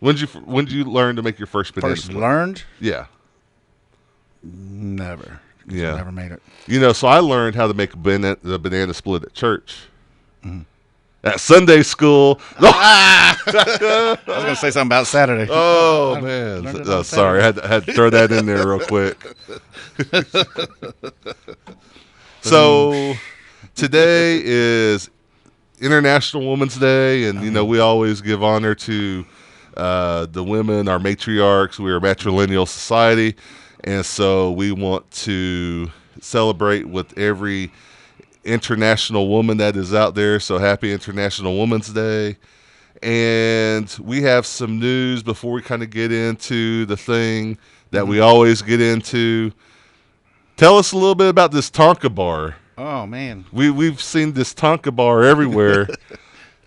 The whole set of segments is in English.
When did you learn to make your first banana First split? learned? Yeah. Never. 'Cause Yeah. I never made it. So I learned how to make the banana split at church. Mm-hmm. At Sunday school. I was going to say something about Saturday. Oh, I man. learned it on Sorry. Saturday. I had to throw that in there real quick. So today is International Women's Day, and, we always give honor to the women, our matriarchs. We are a matrilineal society, and so we want to celebrate with every international woman that is out there. So happy International Women's Day. And we have some news before we kind of get into the thing that we always get into. Tell us a little bit about this Tonka bar. Oh, man. We've seen this Tonka bar everywhere.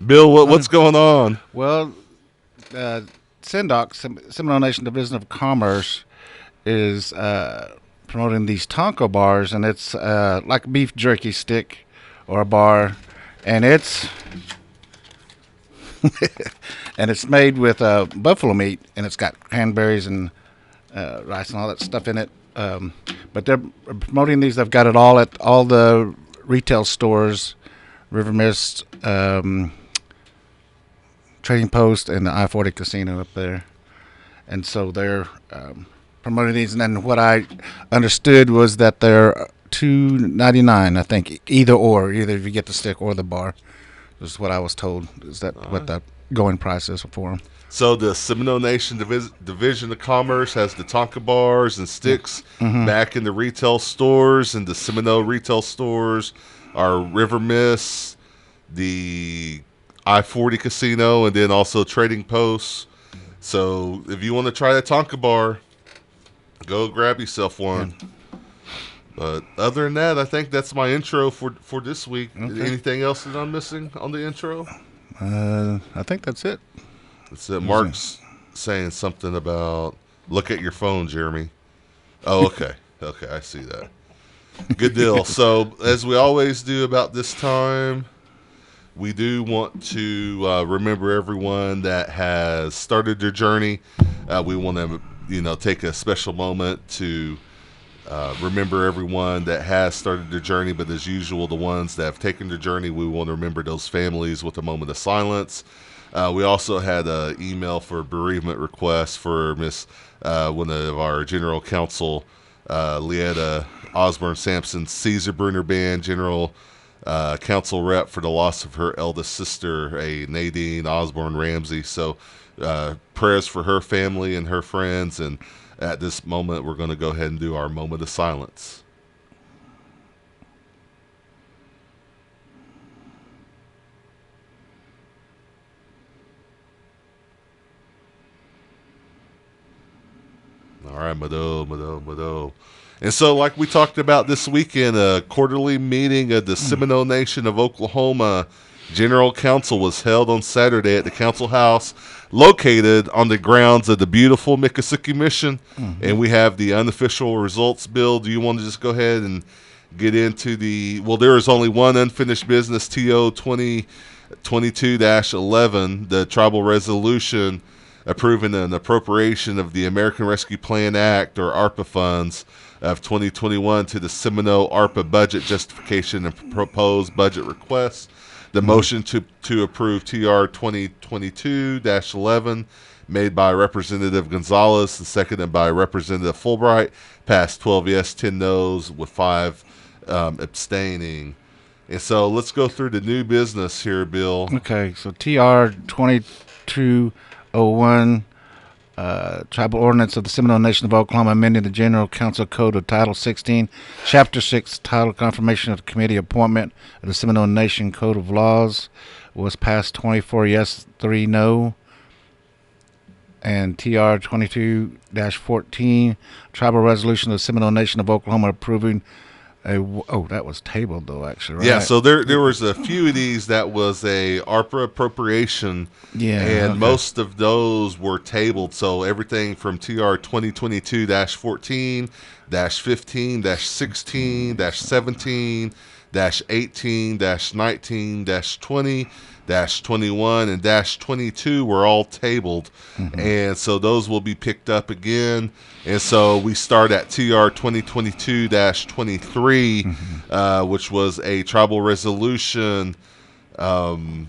Bill, what's going on? Well, SNDOC, Seminole Nation Division of Commerce, is promoting these Tonka bars, and it's like a beef jerky stick or a bar, and it's and it's made with buffalo meat, and it's got cranberries and rice and all that stuff in it. But they're promoting these. They've got it all at all the retail stores, River Mist, Trading Post, and the I-40 casino up there. And so they're promoting these. And then what I understood was that they're $2.99, I think, either if you get the stick or the bar. Is what I was told. Is that what the going price is for them? So the Seminole Nation Division of Commerce has the Tonka bars and sticks back in the retail stores, and the Seminole retail stores are River Mist, the I-40 casino, and then also Trading Posts. So if you want to try the Tonka bar, go grab yourself one. Yeah. But other than that, I think that's my intro for this week. Okay. Anything else that I'm missing on the intro? I think that's it. It's Mark's saying something about look at your phone, Jeremy. Oh, okay. Okay, I see that. Good deal. So, as we always do about this time, we do want to remember everyone that has started their journey. We want to, take a special moment to remember everyone that has started their journey. But as usual, the ones that have taken their journey, we want to remember those families with a moment of silence. We also had an email for bereavement request for Miss one of our general counsel, Leetta Osborne Sampson, Caesar Bruner Band general council rep for the loss of her eldest sister, a Nadine Osborne Ramsey. So prayers for her family and her friends. And at this moment, we're going to go ahead and do our moment of silence. All right, Mado. And so, like we talked about this weekend, a quarterly meeting of the Seminole Nation of Oklahoma General Council was held on Saturday at the council house located on the grounds of the beautiful Miccosukee Mission. And we have the unofficial results. Bill, do you want to just go ahead and get into there is only one unfinished business, TO 2022-11, the tribal resolution approving an appropriation of the American Rescue Plan Act, or ARPA funds, of 2021 to the Seminole ARPA budget justification and proposed budget requests. The motion to approve TR 2022-11, made by Representative Gonzalez and seconded by Representative Fulbright, passed 12 yes, 10 no's, with 5 abstaining. And so let's go through the new business here, Bill. Okay, so TR 2201, Tribal Ordinance of the Seminole Nation of Oklahoma, amending the General Council Code of Title 16, Chapter 6, titled Confirmation of the Committee Appointment of the Seminole Nation Code of Laws, was passed 24 yes, 3 no. And TR 22-14, Tribal Resolution of the Seminole Nation of Oklahoma approving that was tabled, though, actually, right? Yeah, so there was a few of these that was a ARPA appropriation, and most of those were tabled. So everything from TR 2022-14, -15, -16, -17, -18, -19, -20, -21 and -22 were all tabled, and so those will be picked up again. And so we start at TR 2022-23, which was a tribal resolution of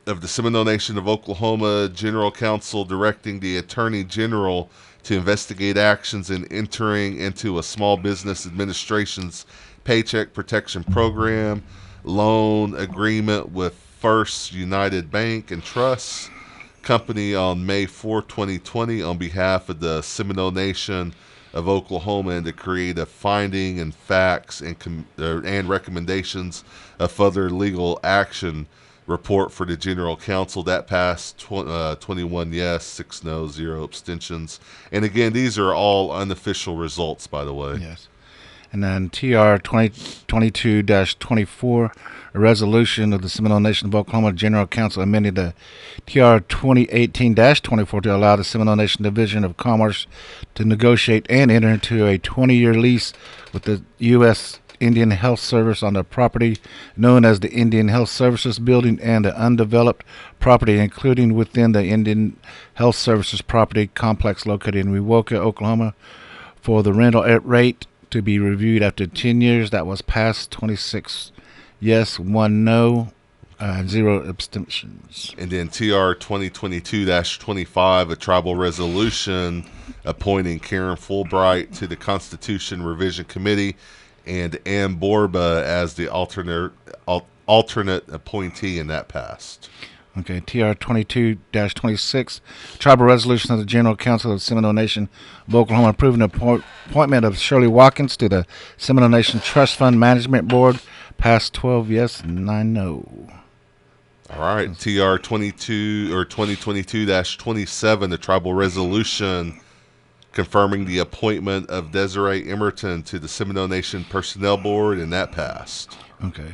the Seminole Nation of Oklahoma General Council directing the Attorney General to investigate actions in entering into a Small Business Administration's Paycheck Protection Program loan agreement with First United Bank and Trust Company on May 4, 2020 on behalf of the Seminole Nation of Oklahoma, and to create a finding and facts and recommendations of further legal action report for the General Council. That passed 21 yes, 6 no, 0 abstentions. And again, these are all unofficial results, by the way. Yes. And then TR 2022-24, a resolution of the Seminole Nation of Oklahoma General Council amended the TR 2018-24 to allow the Seminole Nation Division of Commerce to negotiate and enter into a 20-year lease with the U.S. Indian Health Service on the property known as the Indian Health Services Building and the undeveloped property, including within the Indian Health Services property complex located in Wewoka, Oklahoma, for the rental rate to be reviewed after 10 years. That was passed 26 yes, 1 no, 0 abstentions. And then TR 2022-25, a tribal resolution appointing Karen Fulbright to the Constitution Revision Committee and Ann Borba as the alternate appointee, and that passed. Okay, TR 22-26, tribal resolution of the General Council of the Seminole Nation of Oklahoma approving the appointment of Shirley Watkins to the Seminole Nation Trust Fund Management Board, passed 12 yes, 9 no. All right, TR 2022-27, the tribal resolution confirming the appointment of Desiree Emerton to the Seminole Nation Personnel Board, and that passed. Okay.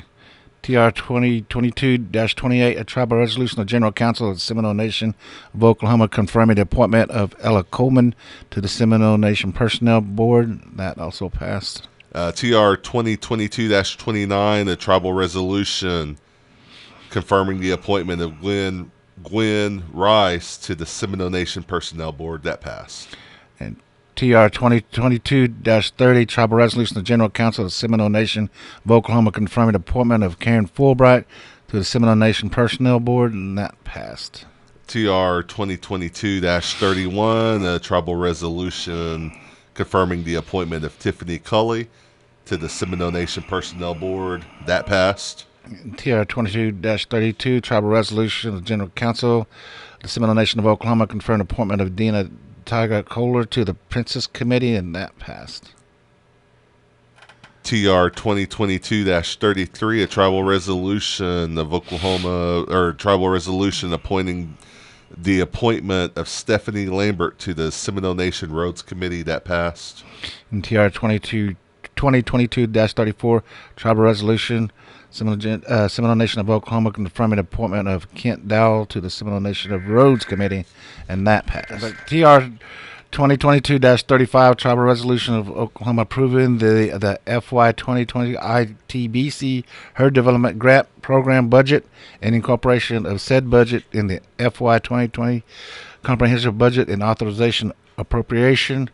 TR 2022-28, a tribal resolution of the General Council of the Seminole Nation of Oklahoma confirming the appointment of Ella Coleman to the Seminole Nation Personnel Board. That also passed. TR 2022-29, a tribal resolution confirming the appointment of Gwen Rice to the Seminole Nation Personnel Board. That passed. And TR 2022-30, tribal resolution of the General Council of the Seminole Nation of Oklahoma confirming the appointment of Karen Fulbright to the Seminole Nation Personnel Board, and that passed. TR 2022-31, a tribal resolution confirming the appointment of Tiffany Cully to the Seminole Nation Personnel Board, that passed. TR 22-32, tribal resolution of the General Council of the Seminole Nation of Oklahoma confirming the appointment of Dina Tiger Kohler to the Princess Committee, and that passed. TR 2022-33, a tribal resolution of Oklahoma, or tribal resolution appointing the appointment of Stephanie Lambert to the Seminole Nation Roads Committee, that passed. And TR 2022-34, tribal resolution, Seminole Nation of Oklahoma confirming the appointment of Kent Dowell to the Seminole Nation of Roads Committee, and that passed. TR 2022-35, tribal resolution of Oklahoma approving the FY 2020 ITBC Herd Development Grant Program budget and incorporation of said budget in the FY 2020 comprehensive budget and authorization appropriation,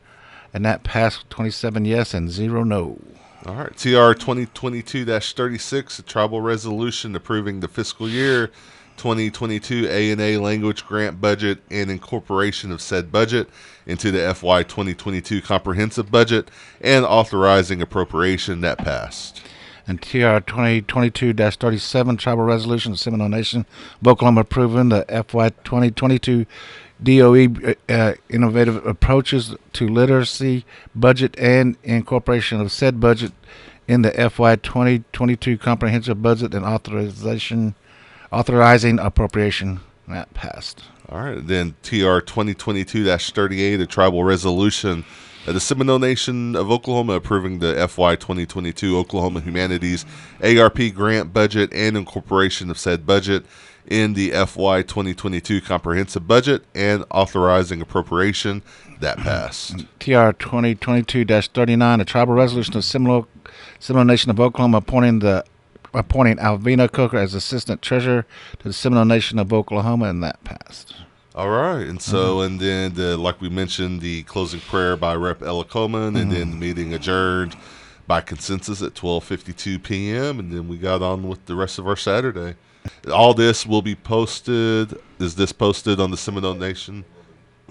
and that passed 27 yes and 0 no. All right, TR 2022-36, a tribal resolution approving the fiscal year 2022 A&A language grant budget and incorporation of said budget into the FY 2022 comprehensive budget and authorizing appropriation, that passed. And TR 2022-37, tribal resolution of Seminole Nation of Oklahoma approving the FY 2022 DOE innovative approaches to literacy budget and incorporation of said budget in the FY 2022 comprehensive budget and authorizing appropriation. That passed. All right, then TR 2022-38, a tribal resolution of the Seminole Nation of Oklahoma approving the FY 2022 Oklahoma Humanities ARP grant budget and incorporation of said budget in the FY 2022 comprehensive budget and authorizing appropriation, that passed. TR 2022-39, a tribal resolution of Seminole Nation of Oklahoma appointing the appointing Alvina Coker as assistant treasurer to the Seminole Nation of Oklahoma, and that passed. All right, and so and then like we mentioned, the closing prayer by Rep. Ella Coleman, and then the meeting adjourned by consensus at 12:52 p.m. And then we got on with the rest of our Saturday. All this will be posted. Is this posted on the Seminole Nation?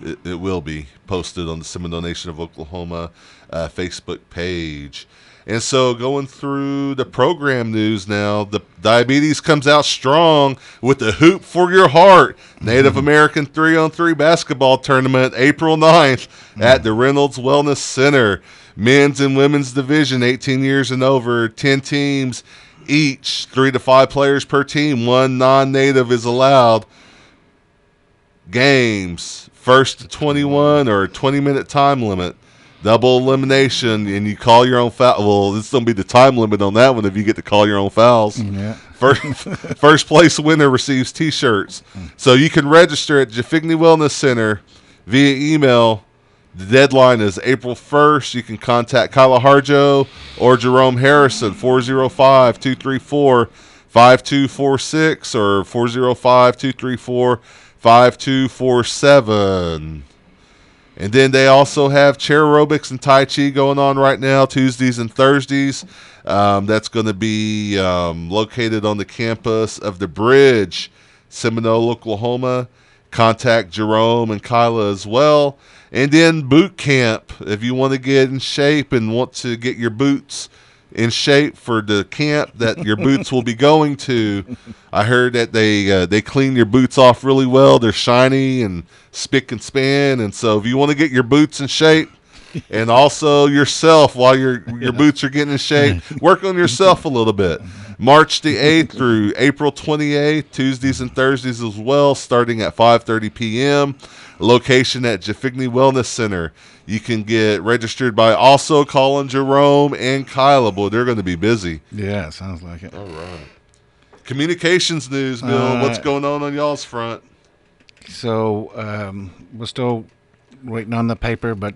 It will be posted on the Seminole Nation of Oklahoma Facebook page. And so going through the program news now, the Diabetes comes out strong with the Hoop for Your Heart Native American 3-on-3 basketball tournament April 9th at the Reynolds Wellness Center. Men's and women's division, 18 years and over, 10 teams each, 3 to 5 players per team. 1 non-native is allowed. Games, first to 21 or a 20-minute time limit. Double elimination, and you call your own foul. Well, this is going to be the time limit on that one if you get to call your own fouls. Yeah. First place winner receives T-shirts. So you can register at Jafigny Wellness Center via email. The deadline is April 1st. You can contact Kyla Harjo or Jerome Harrison, 405-234-5246 or 405-234-5247. And then they also have chair aerobics and Tai Chi going on right now, Tuesdays and Thursdays. That's going to be located on the campus of The Bridge, Seminole, Oklahoma. Contact Jerome and Kyla as well. And then boot camp, if you want to get in shape and want to get your boots in shape for the camp that your boots will be going to. I heard that they clean your boots off really well. They're shiny and spick and span. And so if you want to get your boots in shape and also yourself while your boots are getting in shape, work on yourself a little bit. March the 8th through April 28th, Tuesdays and Thursdays as well, starting at 5:30 p.m. Location at Jafigny Wellness Center. You can get registered by also calling Jerome and Kyla. Boy, they're going to be busy. Yeah, sounds like it. All right. Communications news, Bill. What's going on y'all's front? So we're still waiting on the paper, but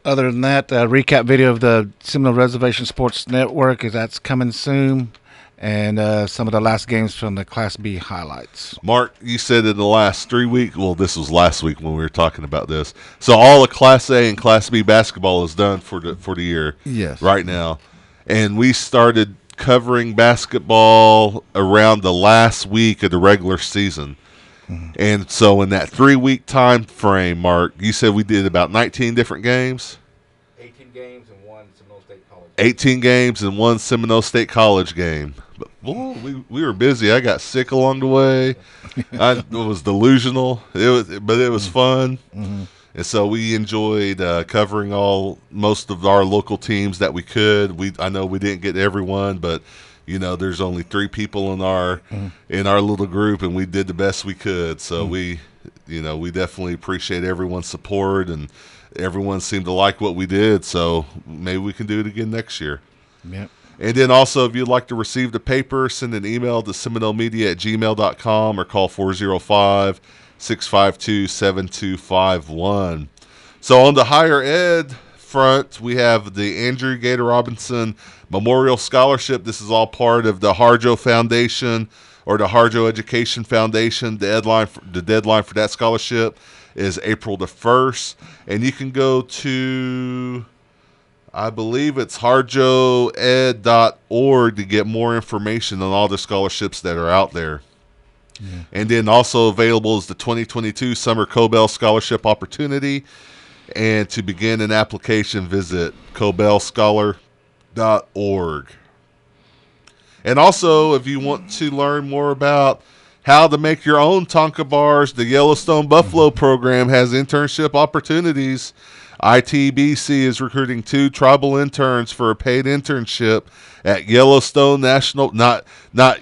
other than that, recap video of the Seminole Reservation Sports Network that's coming soon, and some of the last games from the Class B highlights. Mark, you said in the last 3 weeks, well, this was last week when we were talking about this. So all of Class A and Class B basketball is done for the year. Yes. Right now. And we started covering basketball around the last week of the regular season. Mm-hmm. And so in that 3-week time frame, Mark, you said we did about 19 different games? 18 games and 1 Seminole State College. 18 games and 1 Seminole State College game. But boy, we were busy. I got sick along the way. I was delusional. But it was fun. Mm-hmm. And so we enjoyed covering most of our local teams that we could. I know we didn't get everyone, but you know, there's only 3 people in our little group, and we did the best we could. So we definitely appreciate everyone's support, and everyone seemed to like what we did. So maybe we can do it again next year. Yep. And then also, if you'd like to receive the paper, send an email to seminolemedia@gmail.com or call 405-652-7251. So on the higher ed front, we have the Andrew Gator Robinson Memorial Scholarship. This is all part of the Harjo Foundation or the Harjo Education Foundation. The deadline for that scholarship is April the 1st. And you can go to, I believe it's harjoed.org to get more information on all the scholarships that are out there. Yeah. And then also available is the 2022 Summer Cobell Scholarship Opportunity. And to begin an application, visit cobellscholar.org. And also, if you want to learn more about how to make your own Tonka bars, the Yellowstone Buffalo program has internship opportunities. ITBC is recruiting 2 tribal interns for a paid internship at Yellowstone National, not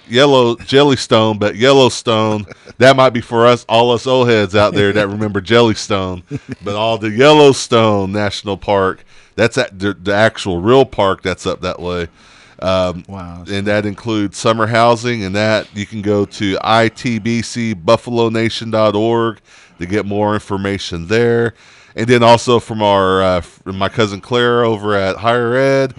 Yellow Jellystone, but Yellowstone. That might be for all us old heads out there that remember Jellystone. But all the Yellowstone National Park, that's at the actual real park that's up that way. Wow. And that includes summer housing, and that you can go to itbcbuffalonation.org to get more information there. And then also from my cousin Claire over at Higher Ed,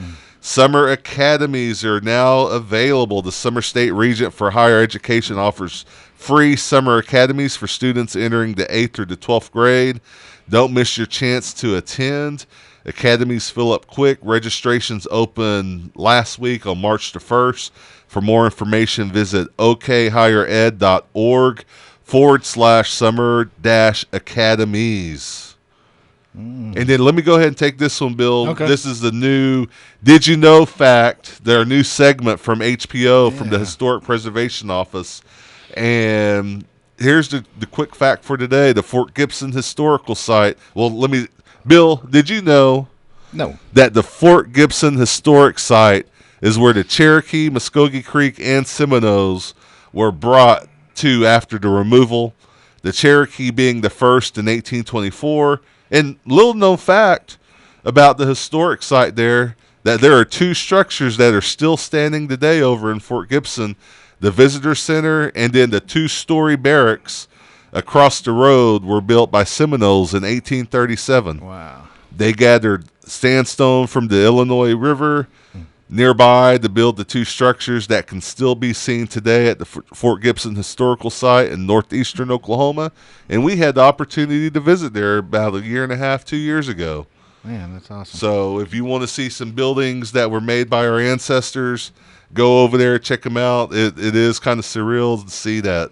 Summer academies are now available. The Summer State Regent for Higher Education offers free summer academies for students entering the 8th or the 12th grade. Don't miss your chance to attend. Academies fill up quick. Registrations opened last week on March the 1st. For more information, visit okhighered.org/summer-academies. And then let me go ahead and take this one, Bill. Okay. This is the new Did You Know fact, their new segment from HPO, from the Historic Preservation Office. And here's the quick fact for today. The Fort Gibson Historical Site. Well, Bill, did you know that the Fort Gibson Historic Site is where the Cherokee, Muskogee Creek, and Seminoles were brought to after the removal? The Cherokee being the first in 1824. And little known fact about the historic site there, that there are two structures that are still standing today over in Fort Gibson, the Visitor Center and then the two-story barracks across the road were built by Seminoles in 1837. Wow. They gathered sandstone from the Illinois River nearby to build the two structures that can still be seen today at the Fort Gibson Historical Site in northeastern Oklahoma. And we had the opportunity to visit there about 1.5 years, 2 years ago. Man, that's awesome. So if you want to see some buildings that were made by our ancestors, go over there, check them out. It is kind of surreal to see that,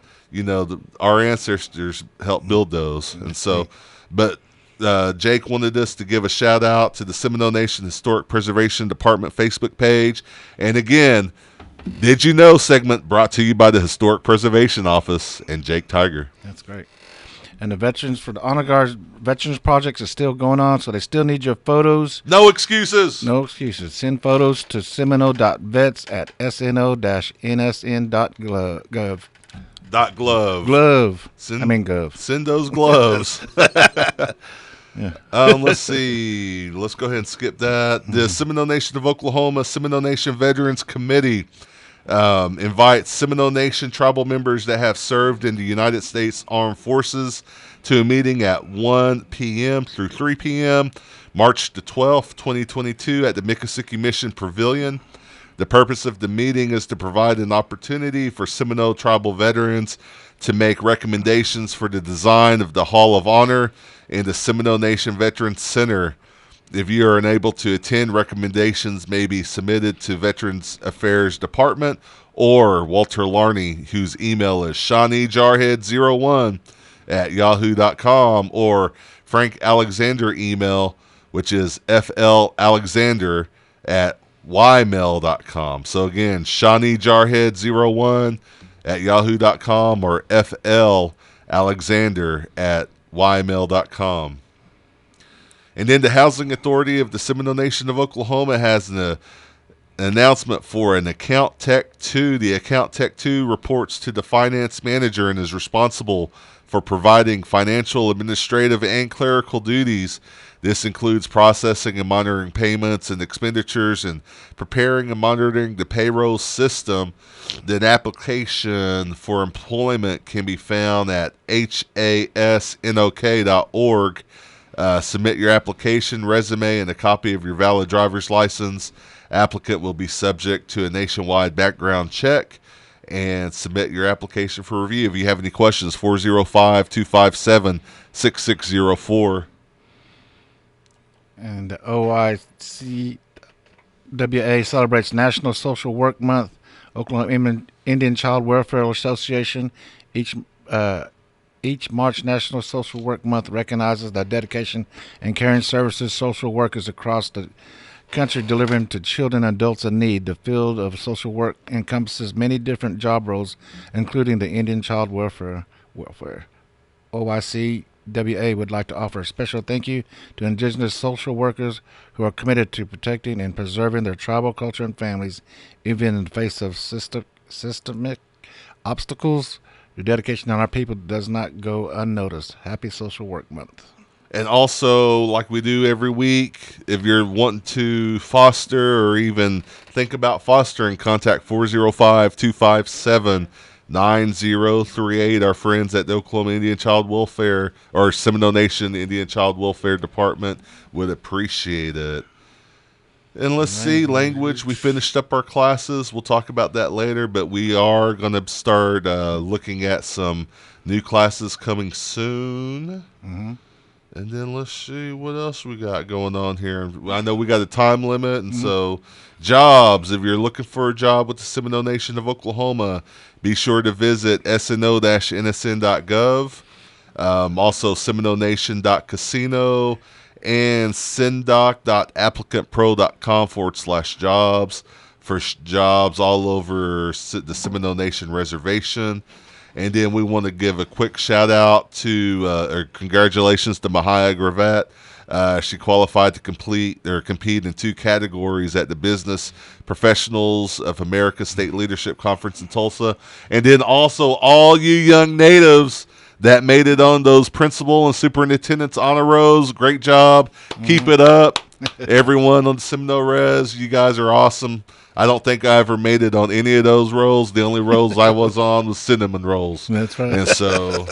our ancestors helped build those. And so, but Jake wanted us to give a shout out to the Seminole Nation Historic Preservation Department Facebook page. And again, Did You Know segment brought to you by the Historic Preservation Office and Jake Tiger. That's great. And the Veterans for the Honor Guards Veterans Projects is still going on, so they still need your photos. No excuses. No excuses. Send photos to seminole.vets@sno-nsn.gov. Glove. Gov. Send those gloves. Yeah. Let's see. Let's go ahead and skip that. The Seminole Nation of Oklahoma Seminole Nation Veterans Committee invites Seminole Nation tribal members that have served in the United States Armed Forces to a meeting at 1 p.m. through 3 p.m. March the 12th, 2022 at the Miccosukee Mission Pavilion. The purpose of the meeting is to provide an opportunity for Seminole tribal veterans to make recommendations for the design of the Hall of Honor and the Seminole Nation Veterans Center. If you are unable to attend, recommendations may be submitted to Veterans Affairs Department or Walter Larney, whose email is shawneejarhead01@yahoo.com, or Frank Alexander email, which is flalexander@ymail.com. So again, shawneejarhead01@yahoo.com or flalexander@ymail.com. And then the Housing Authority of the Seminole Nation of Oklahoma has an announcement for an Account Tech 2. The Account Tech 2 reports to the finance manager and is responsible for providing financial, administrative, and clerical duties. This includes processing and monitoring payments and expenditures and preparing and monitoring the payroll system. The application for employment can be found at hasnok.org. Submit your application, resume, and a copy of your valid driver's license. Applicant will be subject to a nationwide background check, and submit your application for review. If you have any questions, 405-257-6604. And the OICWA celebrates National Social Work Month. Oklahoma Indian Child Welfare Association each March National Social Work Month recognizes the dedication and caring services social workers across the country delivering to children and adults in need. The field of social work encompasses many different job roles, including the Indian Child Welfare. OICWA would like to offer a special thank you to Indigenous social workers who are committed to protecting and preserving their tribal culture and families, even in the face of systemic obstacles. Your dedication on our people does not go unnoticed. Happy Social Work Month. And also, like we do every week, if you're wanting to foster or even think about fostering, contact 405-257-9038. Our friends at the Oklahoma Indian Child Welfare or Seminole Nation Indian Child Welfare Department would appreciate it. And let's see, language. We finished up our classes. We'll talk about that later, but we are going to start looking at some new classes coming soon. Mm-hmm. And then let's see what else we got going on here. I know we got a time limit, and so jobs. If you're looking for a job with the Seminole Nation of Oklahoma, be sure to visit sno-nsn.gov. Also, seminole-nation.casino and sendoc.applicantpro.com/jobs for jobs all over the Seminole Nation Reservation. And then we want to give a quick shout out to, or congratulations to Mahaya Gravatt. She qualified to compete in 2 categories at the Business Professionals of America State Leadership Conference in Tulsa. And then also all you young natives that made it on those principal and superintendent's honor rolls. Great job. Keep it up. Everyone on the Seminole Res, you guys are awesome. I don't think I ever made it on any of those rolls. The only rolls I was on was cinnamon rolls. That's right. And so...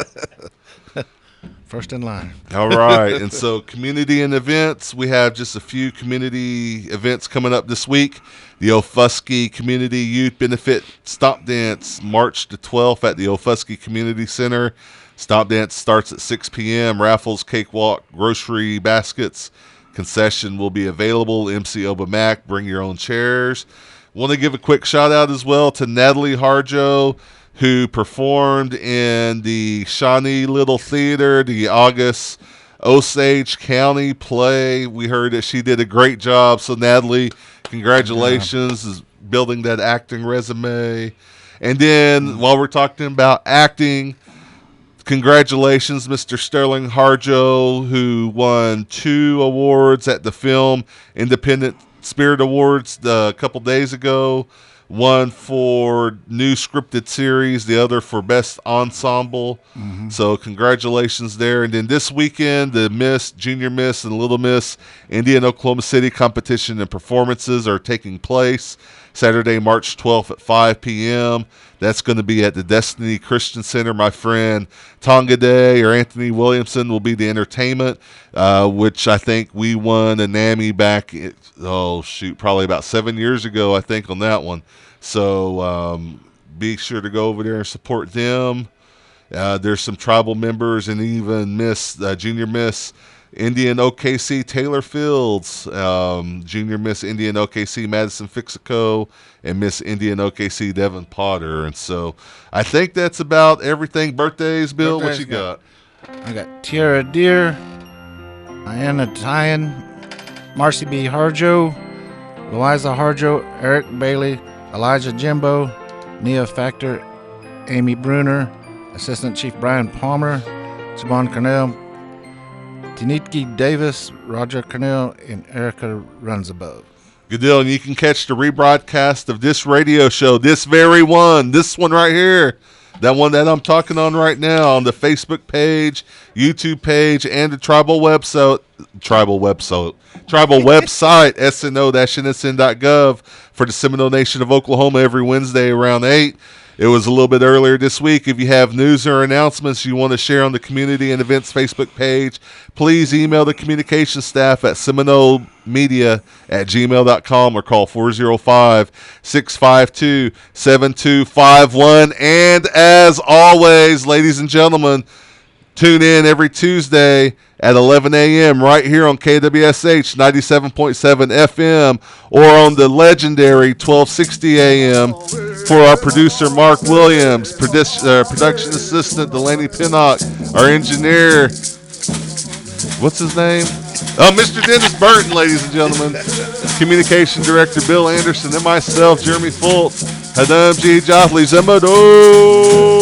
First in line. All right. And so community and events, we have just a few community events coming up this week. The Ofuskie Community Youth Benefit Stomp Dance, March the 12th at the Ofuskie Community Center. Stomp Dance starts at 6 p.m. Raffles, cakewalk, grocery baskets. Concession will be available. MC Obamac, bring your own chairs. Want to give a quick shout out as well to Natalie Harjo, who performed in the Shawnee Little Theater, the August Osage County play. We heard that she did a great job. So, Natalie, congratulations is building that acting resume. And then, while we're talking about acting, congratulations, Mr. Sterling Harjo, who won 2 awards at the Film Independent Spirit Awards a couple days ago. One for new scripted series, the other for best ensemble. So congratulations there. And then this weekend, the Miss, Junior Miss, and Little Miss Indiana Oklahoma City competition and performances are taking place Saturday, March 12th at 5 p.m. That's going to be at the Destiny Christian Center. My friend Tonga Day or Anthony Williamson will be the entertainment, which I think we won a NAMI back, probably about 7 years ago, I think, on that one. So be sure to go over there and support them. There's some tribal members and even Junior Miss Indian OKC Taylor Fields, Junior Miss Indian OKC Madison Fixico, and Miss Indian OKC Devin Potter. And so I think that's about everything. Birthdays, Bill, what you got? I got Tierra Deer, Diana Tyan, Marcy B. Harjo, Louisa Harjo, Eric Bailey, Elijah Jimbo, Nia Factor, Amy Bruner, Assistant Chief Brian Palmer, Siobhan Cornell, Tinitki Davis, Roger Cornell, and Erica Runs Above. Good deal. And you can catch the rebroadcast of this radio show, this very one, this one right here, that one that I'm talking on right now, on the Facebook page, YouTube page, and the tribal website, sno-nsn.gov for the Seminole Nation of Oklahoma every Wednesday around 8. It was a little bit earlier this week. If you have news or announcements you want to share on the Community and Events Facebook page, please email the communications staff at seminolemedia@gmail.com or call 405-652-7251. And as always, ladies and gentlemen, tune in every Tuesday at 11 a.m. right here on KWSH 97.7 FM or on the legendary 1260 a.m. for our producer, Mark Williams, production assistant, Delaney Pinnock, our engineer, what's his name? Mr. Dennis Burton, ladies and gentlemen. Communication director, Bill Anderson, and myself, Jeremy FULTZ. Hadam G. Joffley Zemado.